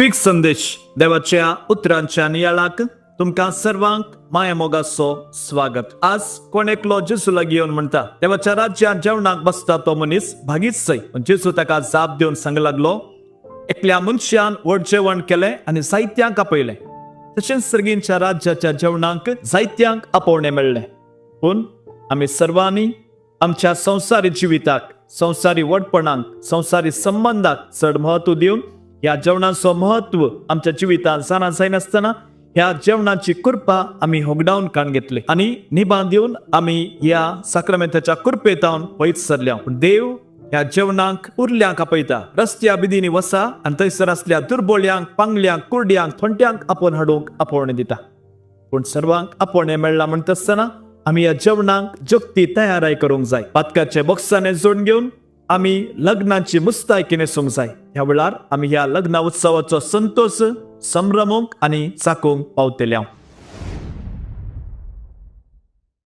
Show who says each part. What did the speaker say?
Speaker 1: पीक संदेश देवाच्या उतरांच्या नियाळाक तुमका सर्वांक माया मोगाचो स्वागत। आज कोण एकलो जेसूला घेऊन म्हणता देवाच्या राज्यात जेवणाक बसता तो मनीस भागीच सै। जेसू ताका जाप देऊन सांग लागलो, एकल्या मनशान व्हड जेवण केले आणि जायत्यांक आपयले, तशेंच सर्गींच्या राज्याच्या जेवणाक जायत्यांक आपोवणे मेळ्ळे। पूण आमी सर्वांनी आमच्या संसारी जिविताक, संसारी वडपणांक, संसारी संबंधाक चड महत्व दिवन ह्या जेवणाचो महत्व आमच्या जिवितांत जाणा जायनासतना ह्या जेवणाची कृपा आमी होगडावन काण घेतली आणि निभा दिवन आमी ह्या साक्रमेंताच्या कृपेतावन वयत सरल्या। देव ह्या जेवणाक उरल्यांक आपयता, रस्त्या बिदींनी वसा आणि थंयसर असल्या दुर्बळ्यांक, पांगल्यांक, कुर्ड्यांक, थोंट्यांक आपोवन हाडूंक आपोवणे दिता। पूण सर्वांक आपोवणे मेळना म्हणटा आसतना आमी ह्या जेवणाक जगती तयाराय करूंक जाय। पातकाचे बॉक्साने जोडून घेवन आमी लग्नाची मुस्तायकी नेसूंक जाय। ह्या वेळार आमी ह्या लग्न उत्सवाचो संतोष संभ्रमूंक आणि चाखूंक पावतले।